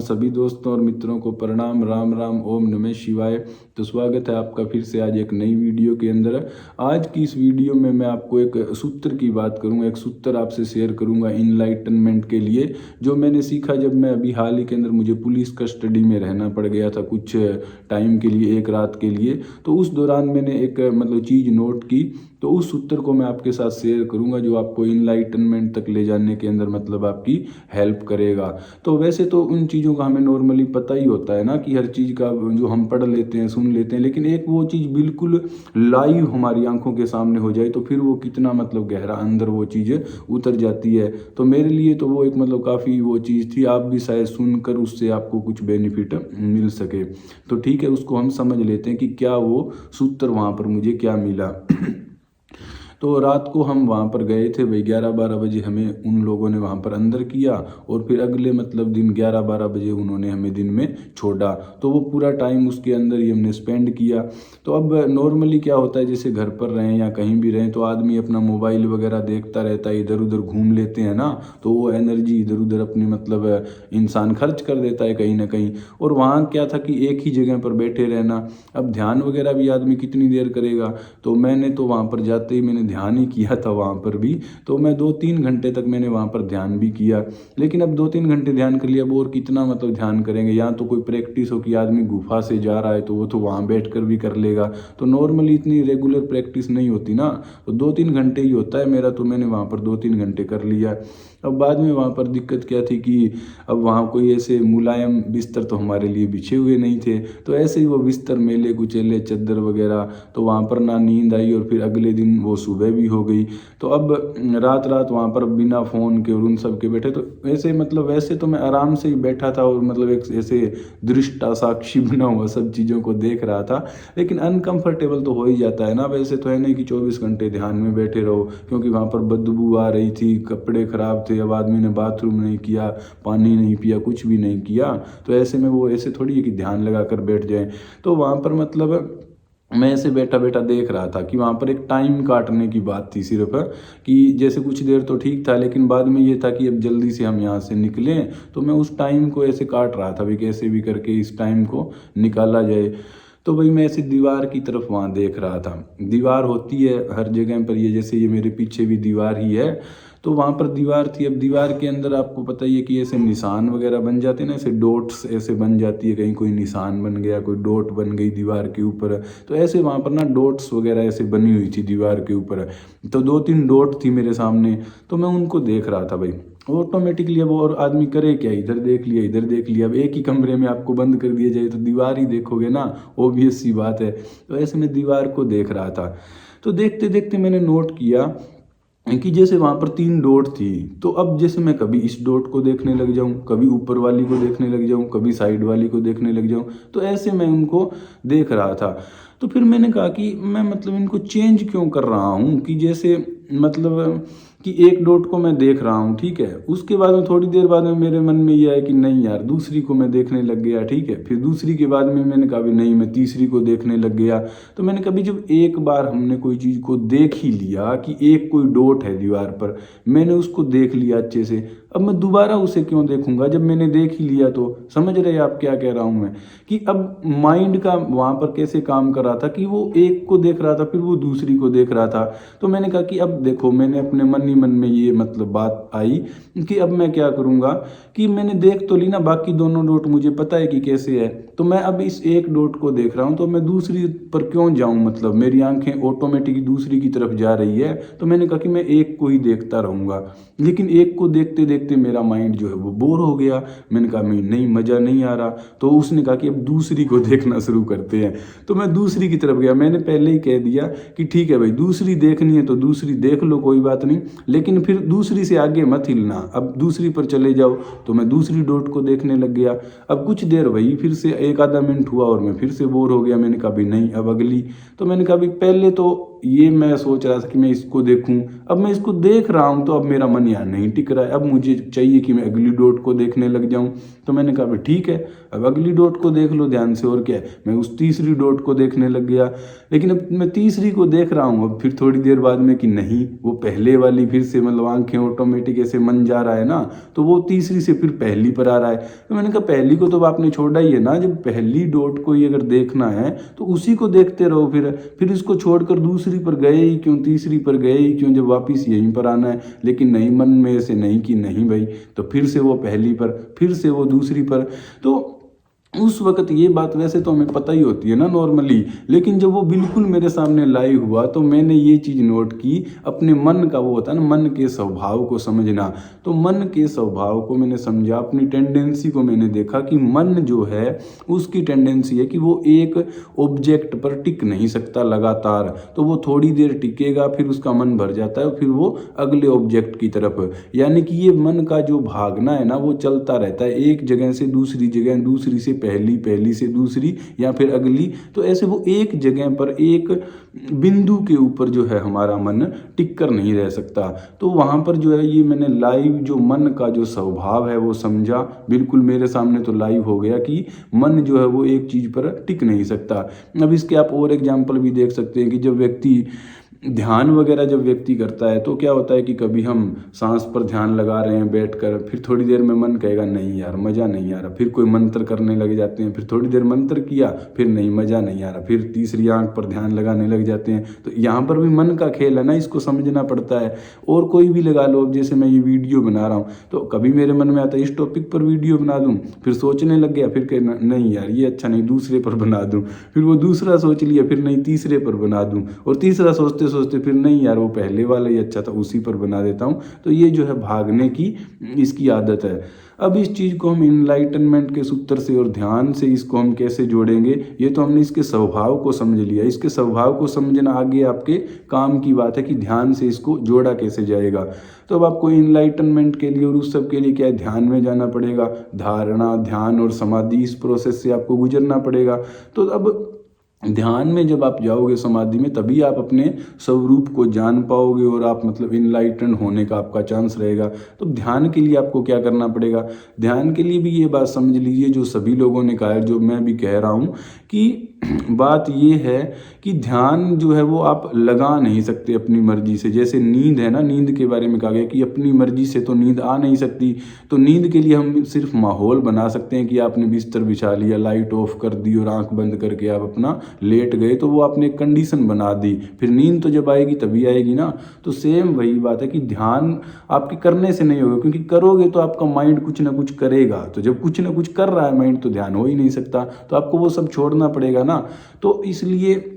सभी दोस्तों और मित्रों को प्रणाम। राम राम, ओम नमः शिवाय। तो स्वागत है आपका फिर से आज एक नई वीडियो के अंदर। आज की इस वीडियो में मैं आपको एक सूत्र की बात करूंगा, एक सूत्र आपसे शेयर करूंगा इनलाइटनमेंट के लिए, जो मैंने सीखा जब मैं अभी हाल ही के अंदर मुझे पुलिस कस्टडी में रहना पड़ गया था कुछ टाइम के लिए, एक रात के लिए। तो उस दौरान मैंने एक चीज़ नोट की, तो उस सूत्र को मैं आपके साथ शेयर करूंगा जो आपको इनलाइटनमेंट तक ले जाने के अंदर आपकी हेल्प करेगा। तो वैसे तो उन चीज़ों का हमें नॉर्मली पता ही होता है ना, कि हर चीज़ का जो हम पढ़ लेते हैं, सुन लेते हैं, लेकिन एक वो चीज़ बिल्कुल लाइव हमारी आंखों के सामने हो जाए तो फिर वो कितना गहरा अंदर वो चीज़ उतर जाती है। तो मेरे लिए तो वो एक काफ़ी वो चीज़ थी। आप भी शायद सुनकर उससे आपको कुछ बेनिफिट मिल सके। तो ठीक है, उसको हम समझ लेते हैं कि क्या वो सूत्र वहाँ पर मुझे क्या मिला। तो रात को हम वहाँ पर गए थे भाई, 11-12 बजे हमें उन लोगों ने वहाँ पर अंदर किया, और फिर अगले दिन 11-12 बजे उन्होंने हमें दिन में छोड़ा। तो वो पूरा टाइम उसके अंदर ही हमने स्पेंड किया। तो अब नॉर्मली क्या होता है, जैसे घर पर रहें या कहीं भी रहें तो आदमी अपना मोबाइल वगैरह देखता रहता है, इधर उधर घूम लेते हैं ना, तो वो एनर्जी इधर उधर अपनी इंसान खर्च कर देता है कहीं ना कहीं। और वहाँ क्या था कि एक ही जगह पर बैठे रहना, अब ध्यान वगैरह भी आदमी कितनी देर करेगा। तो मैंने तो वहाँ पर जाते ही मैंने ध्यान ही किया था वहाँ पर भी। तो मैं 2-3 घंटे तक मैंने वहाँ पर ध्यान भी किया। लेकिन अब 2-3 घंटे ध्यान कर लिया, अब और कितना ध्यान करेंगे। यहाँ तो कोई प्रैक्टिस हो कि आदमी गुफा से जा रहा है तो वो तो वहाँ बैठ कर भी कर लेगा। तो नॉर्मली इतनी रेगुलर प्रैक्टिस नहीं होती ना, तो 2-3 घंटे ही होता है मेरा। तो मैंने वहाँ पर 2-3 घंटे कर लिया। अब बाद में वहाँ पर दिक्कत क्या थी कि अब वहाँ कोई ऐसे मुलायम बिस्तर तो हमारे लिए बिछे हुए नहीं थे। तो ऐसे ही वो बिस्तर मेले कुचेले, चद्दर वगैरह, तो वहाँ पर ना नींद आई, और फिर अगले दिन वो सुबह भी हो गई। तो अब रात रात वहाँ पर बिना फ़ोन के और उन सब के बैठे, तो ऐसे वैसे तो मैं आराम से ही बैठा था और एक ऐसे दृष्टा साक्षी बना हुआ सब चीज़ों को देख रहा था। लेकिन अनकंफर्टेबल तो हो ही जाता है ना। वैसे तो है नहीं कि 24 घंटे ध्यान में बैठे रहो, क्योंकि वहाँ पर बदबू आ रही थी, कपड़े ख़राब थे, अब आदमी ने बाथरूम नहीं किया, पानी नहीं पिया, कुछ भी नहीं किया। तो ऐसे में वो ऐसे थोड़ी है कि ध्यान लगा कर बैठ जाए। तो वहाँ पर मैं ऐसे बैठा बैठा देख रहा था कि वहाँ पर एक टाइम काटने की बात थी सिर्फ, कि जैसे कुछ देर तो ठीक था, लेकिन बाद में ये था कि अब जल्दी से हम यहाँ से निकलें। तो मैं उस टाइम को ऐसे काट रहा था भी, कैसे भी करके इस टाइम को निकाला जाए। तो भाई मैं ऐसे दीवार की तरफ वहाँ देख रहा था। दीवार होती है हर जगह पर, ये जैसे ये मेरे पीछे भी दीवार ही है। तो वहाँ पर दीवार थी। अब दीवार के अंदर आपको पता ही है कि ऐसे निशान वगैरह बन जाते हैं ना, ऐसे डॉट्स ऐसे बन जाती है, कहीं कोई निशान बन गया, कोई डॉट बन गई दीवार के ऊपर। तो ऐसे वहाँ पर ना डॉट्स वगैरह ऐसे बनी हुई थी दीवार के ऊपर। तो 2-3 डॉट थी मेरे सामने, तो मैं उनको देख रहा था भाई। ऑटोमेटिकली अब और आदमी करे क्या, इधर देख लिया, इधर देख लिया। अब एक ही कमरे में आपको बंद कर दिया जाए तो दीवार ही देखोगे ना, ऑब्वियस सी बात है। तो ऐसे में दीवार को देख रहा था। तो देखते देखते मैंने नोट किया कि जैसे वहाँ पर 3 डॉट थी। तो अब जैसे मैं कभी इस डॉट को देखने लग जाऊँ, कभी ऊपर वाली को देखने लग जाऊँ, कभी साइड वाली को देखने लग जाऊँ, तो ऐसे मैं उनको देख रहा था। तो फिर मैंने कहा कि मैं इनको चेंज क्यों कर रहा हूँ, कि जैसे कि एक डॉट को मैं देख रहा हूँ, ठीक है, उसके बाद में थोड़ी देर बाद में मेरे मन में ये आया कि नहीं यार, दूसरी को मैं देखने लग गया, ठीक है। फिर दूसरी के बाद में मैंने कहा भी नहीं, मैं तीसरी को देखने लग गया। तो मैंने कभी जब एक बार हमने कोई चीज़ को देख ही लिया कि एक कोई डॉट है दीवार पर, मैंने उसको देख लिया अच्छे से, अब मैं दोबारा उसे क्यों देखूंगा जब मैंने देख ही लिया। तो समझ रहे आप क्या कह रहा हूँ मैं, कि अब माइंड का वहाँ पर कैसे काम कर रहा था कि वो एक को देख रहा था, फिर वो दूसरी को देख रहा था। तो मैंने कहा कि अब देखो, मैंने अपने मन ही मन में ये बात आई कि अब मैं क्या करूँगा, कि मैंने देख तो ली ना बाकी दोनों डॉट, मुझे पता है कि कैसे है। तो मैं अब इस एक डॉट को देख रहा हूँ, तो मैं दूसरी पर क्यों जाऊँ, मेरी आंखें ऑटोमेटिक दूसरी की तरफ जा रही है। तो मैंने कहा कि मैं एक को ही देखता रहूँगा। लेकिन एक को देखते देखते मेरा माइंड जो है वो बोर हो गया। मैंने कहा मैं नहीं, मज़ा नहीं आ रहा। तो उसने कहा कि अब दूसरी को देखना शुरू करते हैं। तो मैं दूसरी की तरफ गया। मैंने पहले ही कह दिया कि ठीक है भाई, दूसरी देखनी है तो दूसरी देख लो, कोई बात नहीं, लेकिन फिर दूसरी से आगे मत हिलना, अब दूसरी पर चले जाओ। तो मैं दूसरी डॉट को देखने लग गया। अब कुछ देर वही फिर से 1 आधा मिनट हुआ और मैं फिर से बोर हो गया। मैंने कहा भी नहीं, अब अगली। तो मैंने कहा भी पहले तो ये मैं सोच रहा था कि मैं इसको देखूं, अब मैं इसको देख रहा हूं तो अब मेरा मन यहाँ नहीं टिक रहा है, अब मुझे चाहिए कि मैं अगली डॉट को देखने लग जाऊं। तो मैंने कहा भाई ठीक है, अब अगली डॉट को देख लो ध्यान से, और क्या है, मैं उस तीसरी डॉट को देखने लग गया। लेकिन अब मैं तीसरी को देख रहा हूँ, अब फिर थोड़ी देर बाद में कि नहीं, वो पहले वाली फिर से मतलब आंखें ऑटोमेटिक ऐसे मन जा रहा है ना, तो वो तीसरी से फिर पहली पर आ रहा है। तो मैंने कहा पहली को तो आपने छोड़ा ही है ना, जब पहली डॉट को ही अगर देखना है तो उसी को देखते रहो, फिर इसको छोड़कर दूसरी पर गए ही क्यों, तीसरी पर गए ही क्यों, जब वापस यहीं पर आना है। लेकिन नहीं, मन में ऐसे नहीं कि नहीं भाई, तो फिर से वो पहली पर, फिर से वो दूसरी पर। तो उस वक्त ये बात वैसे तो हमें पता ही होती है ना नॉर्मली, लेकिन जब वो बिल्कुल मेरे सामने लाइव हुआ तो मैंने ये चीज़ नोट की, अपने मन का, वो होता है ना मन के स्वभाव को समझना। तो मन के स्वभाव को मैंने समझा, अपनी टेंडेंसी को मैंने देखा कि मन जो है उसकी टेंडेंसी है कि वो एक ऑब्जेक्ट पर टिक नहीं सकता लगातार, तो वो थोड़ी देर टिकेगा, फिर उसका मन भर जाता है, फिर वो अगले ऑब्जेक्ट की तरफ, यानी कि ये मन का जो भागना है ना वो चलता रहता है, एक जगह से दूसरी जगह, दूसरी से पहली, पहली से दूसरी, या फिर अगली। तो ऐसे वो एक जगह पर, एक बिंदु के ऊपर जो है हमारा मन टिक कर नहीं रह सकता। तो वहाँ पर जो है ये मैंने लाइव जो मन का जो स्वभाव है वो समझा, बिल्कुल मेरे सामने तो लाइव हो गया कि मन जो है वो एक चीज़ पर टिक नहीं सकता। अब इसके आप और एग्जाम्पल भी देख सकते हैं कि जब व्यक्ति ध्यान वगैरह जब व्यक्ति करता है तो क्या होता है कि कभी हम सांस पर ध्यान लगा रहे हैं बैठकर, फिर थोड़ी देर में मन कहेगा नहीं यार मज़ा नहीं आ रहा, फिर कोई मंत्र करने लग जाते हैं, फिर थोड़ी देर मंत्र किया, फिर नहीं मज़ा नहीं आ रहा, फिर तीसरी आंख पर ध्यान लगाने लग जाते हैं। तो यहाँ पर भी मन का खेल है ना, इसको समझना पड़ता है। और कोई भी लगा लो, अब जैसे मैं ये वीडियो बना रहा हूँ तो कभी मेरे मन में आता है इस टॉपिक पर वीडियो बना दूँ, फिर सोचने लग गया, फिर कहना नहीं यार ये अच्छा नहीं, दूसरे पर बना दूँ, फिर वो दूसरा सोच लिया, फिर नहीं तीसरे पर बना दूँ, और तीसरा सोचते सोचते फिर नहीं यार वो पहले वाला ही अच्छा था, उसी पर बना देता हूँ। तो ये जो है भागने की इसकी आदत है। अब इस चीज़ को हम इनलाइटनमेंट के सूत्र से और ध्यान से इसको हम कैसे जोड़ेंगे, ये तो हमने इसके स्वभाव को समझ लिया। इसके स्वभाव को समझना आगे आपके काम की बात है कि ध्यान से इसको जोड़ा कैसे जाएगा। तो अब आपको इनलाइटनमेंट के लिए और उस सब के लिए क्या है, ध्यान में जाना पड़ेगा, धारणा, ध्यान और समाधि, इस प्रोसेस से आपको गुजरना पड़ेगा। तो अब ध्यान में जब आप जाओगे समाधि में, तभी आप अपने स्वरूप को जान पाओगे और आप मतलब इनलाइटन होने का आपका चांस रहेगा। तो ध्यान के लिए आपको क्या करना पड़ेगा, ध्यान के लिए भी ये बात समझ लीजिए जो सभी लोगों ने कहा है, जो मैं भी कह रहा हूँ कि बात ये है कि ध्यान जो है वो आप लगा नहीं सकते अपनी मर्जी से। जैसे नींद है ना, नींद के बारे में कहा गया कि अपनी मर्जी से तो नींद आ नहीं सकती। तो नींद के लिए हम सिर्फ माहौल बना सकते हैं कि आपने बिस्तर बिछा लिया, लाइट ऑफ कर दी और आंख बंद करके आप अपना लेट गए, तो वो आपने एक कंडीशन बना दी, फिर नींद तो जब आएगी तभी आएगी ना। तो सेम वही बात है कि ध्यान आपके करने से नहीं होगा, क्योंकि करोगे तो आपका माइंड कुछ ना कुछ करेगा, तो जब कुछ ना कुछ कर रहा है माइंड तो ध्यान हो ही नहीं सकता। तो आपको वो सब छोड़ना पड़ेगा ना। तो इसलिए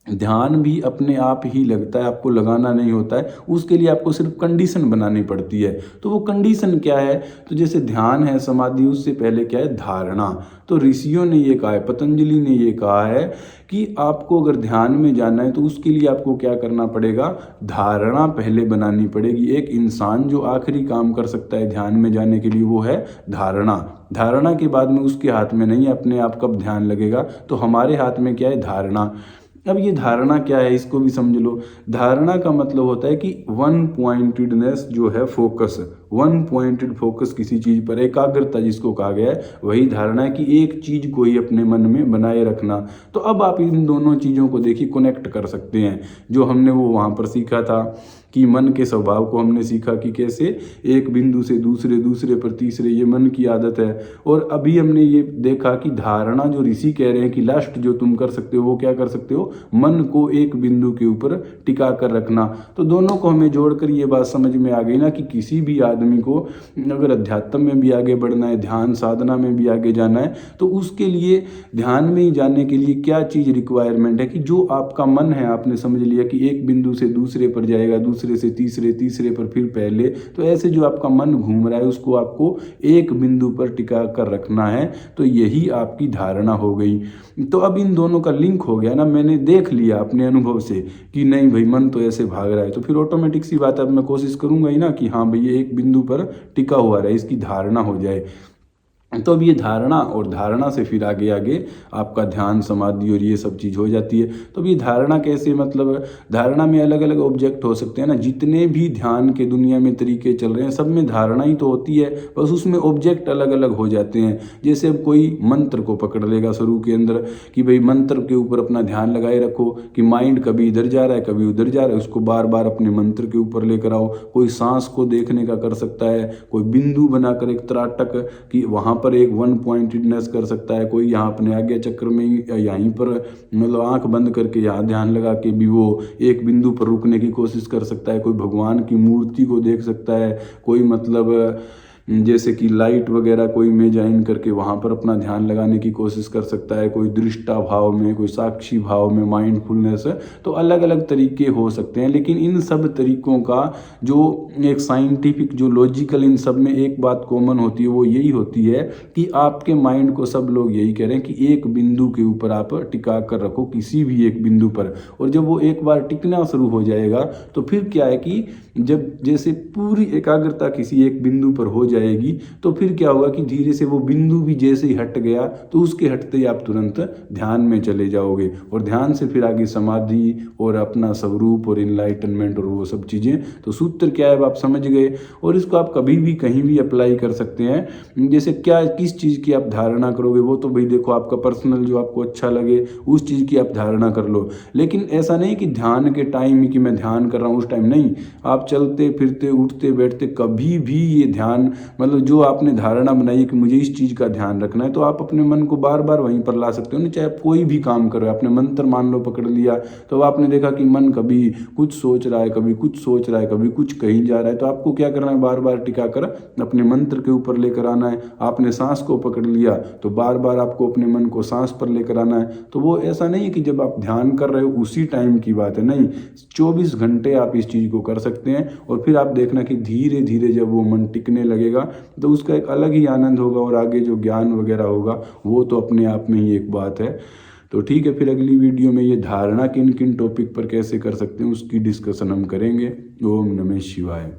ध्यान भी अपने आप ही लगता है, आपको लगाना नहीं होता है, उसके लिए आपको सिर्फ कंडीशन बनानी पड़ती है। तो वो कंडीशन क्या है, तो जैसे ध्यान है, समाधि, उससे पहले क्या है, धारणा। तो ऋषियों ने ये कहा है, पतंजलि ने ये कहा है कि आपको अगर ध्यान में जाना है तो उसके लिए आपको क्या करना पड़ेगा, धारणा पहले बनानी पड़ेगी। एक इंसान जो आखिरी काम कर सकता है ध्यान में जाने के लिए वो है धारणा। धारणा के बाद में उसके हाथ में नहीं अपने आप कब ध्यान लगेगा, तो हमारे हाथ में क्या है, धारणा। अब ये धारणा क्या है इसको भी समझ लो। धारणा का मतलब होता है कि वन पॉइंटेडनेस जो है, फोकस, वन पॉइंटेड फोकस किसी चीज़ पर, एकाग्रता जिसको कहा गया है, वही धारणा है कि एक चीज़ को ही अपने मन में बनाए रखना। तो अब आप इन दोनों चीज़ों को देखिए कनेक्ट कर सकते हैं, जो हमने वो वहाँ पर सीखा था कि मन के स्वभाव को हमने सीखा कि कैसे एक बिंदु से दूसरे, दूसरे पर तीसरे, ये मन की आदत है। और अभी हमने ये देखा कि धारणा जो ऋषि कह रहे हैं कि लास्ट जो तुम कर सकते हो वो क्या कर सकते हो, मन को एक बिंदु के ऊपर टिका कर रखना। तो दोनों को हमें जोड़कर ये बात समझ में आ गई ना कि किसी भी आदमी को अगर अध्यात्म में भी आगे बढ़ना है, ध्यान साधना में भी आगे जाना है, तो उसके लिए ध्यान में ही जाने के लिए क्या चीज़ रिक्वायरमेंट है कि जो आपका मन है, आपने समझ लिया कि एक बिंदु से दूसरे पर जाएगा, दूसरे से तीसरे, तीसरे पर फिर पहले, तो ऐसे जो आपका मन घूम रहा है उसको आपको एक बिंदु पर टिका कर रखना है। तो यही आपकी धारणा हो गई। तो अब इन दोनों का लिंक हो गया ना, मैंने देख लिया अपने अनुभव से कि नहीं भाई मन तो ऐसे भाग रहा है, तो फिर ऑटोमेटिक सी बात है, अब मैं कोशिश करूंगा ही ना कि हाँ भाई ये एक बिंदु पर टिका हुआ रहे, इसकी धारणा हो जाए। तो अब ये धारणा और धारणा से फिर आगे आगे आपका ध्यान समाधि और ये सब चीज़ हो जाती है। तो अब ये धारणा कैसे, मतलब धारणा में अलग अलग ऑब्जेक्ट हो सकते हैं ना, जितने भी ध्यान के दुनिया में तरीके चल रहे हैं सब में धारणा ही तो होती है, बस उसमें ऑब्जेक्ट अलग अलग हो जाते हैं। जैसे अब कोई मंत्र को पकड़ लेगा शुरू के अंदर कि भाई मंत्र के ऊपर अपना ध्यान लगाए रखो कि माइंड कभी इधर जा रहा है कभी उधर जा रहा है, उसको बार बार अपने मंत्र के ऊपर लेकर आओ। कोई सांस को देखने का कर सकता है, कोई बिंदु बनाकर एक त्राटक कि वहाँ पर एक वन पॉइंटेडनेस कर सकता है, कोई यहाँ अपने आज्ञा चक्र में यहीं पर मतलब आंख बंद करके यहाँ ध्यान लगा के भी वो एक बिंदु पर रुकने की कोशिश कर सकता है, कोई भगवान की मूर्ति को देख सकता है, कोई मतलब जैसे कि लाइट वगैरह कोई इमेजाइन करके वहाँ पर अपना ध्यान लगाने की कोशिश कर सकता है, कोई दृष्टा भाव में, कोई साक्षी भाव में, माइंडफुलनेस। तो अलग अलग तरीके हो सकते हैं, लेकिन इन सब तरीकों का जो एक साइंटिफिक जो लॉजिकल इन सब में एक बात कॉमन होती है वो यही होती है कि आपके माइंड को सब लोग यही कह रहे हैं कि एक बिंदु के ऊपर आप टिका कर रखो, किसी भी एक बिंदु पर। और जब वो एक बार टिकना शुरू हो जाएगा तो फिर क्या है कि जब जैसे पूरी एकाग्रता किसी एक बिंदु पर हो जाएगी तो फिर क्या होगा कि धीरे से वो बिंदु भी जैसे ही हट गया तो उसके हटते ही आप तुरंत ध्यान में चले जाओगे, और ध्यान से फिर आगे समाधि और अपना स्वरूप और इनलाइटनमेंट और वो सब चीज़ें। तो सूत्र क्या है आप समझ गए, और इसको आप कभी भी कहीं भी अप्लाई कर सकते हैं। जैसे क्या किस चीज़ की आप धारणा करोगे वो तो भाई देखो आपका पर्सनल जो आपको अच्छा लगे उस चीज़ की आप धारणा कर लो, लेकिन ऐसा नहीं कि ध्यान के टाइम कि मैं ध्यान कर रहा हूँ उस टाइम नहीं, आप चलते फिरते उठते बैठते कभी भी ये ध्यान मतलब जो आपने धारणा बनाई कि मुझे इस चीज़ का ध्यान रखना है तो आप अपने मन को बार बार वहीं पर ला सकते हो ना। चाहे आप कोई भी काम करो, आपने मंत्र मान लो पकड़ लिया तो आपने देखा कि मन कभी कुछ सोच रहा है कभी कुछ सोच रहा है कभी कुछ कहीं जा रहा है, तो आपको क्या करना है, बार बार टिका कर अपने मंत्र के ऊपर लेकर आना है। आपने सांस को पकड़ लिया तो बार बार आपको अपने मन को सांस पर लेकर आना है। तो वो ऐसा नहीं है कि जब आप ध्यान कर रहे हो उसी टाइम की बात है, नहीं, 24 घंटे आप इस चीज़ को कर सकते हैं। और फिर आप देखना कि धीरे धीरे जब वो मन टिकने लगेगा तो उसका एक अलग ही आनंद होगा, और आगे जो ज्ञान वगैरह होगा वो तो अपने आप में ही एक बात है। तो ठीक है, फिर अगली वीडियो में ये धारणा किन किन टॉपिक पर कैसे कर सकते हैं उसकी डिस्कशन हम करेंगे। ओम नमः शिवाय।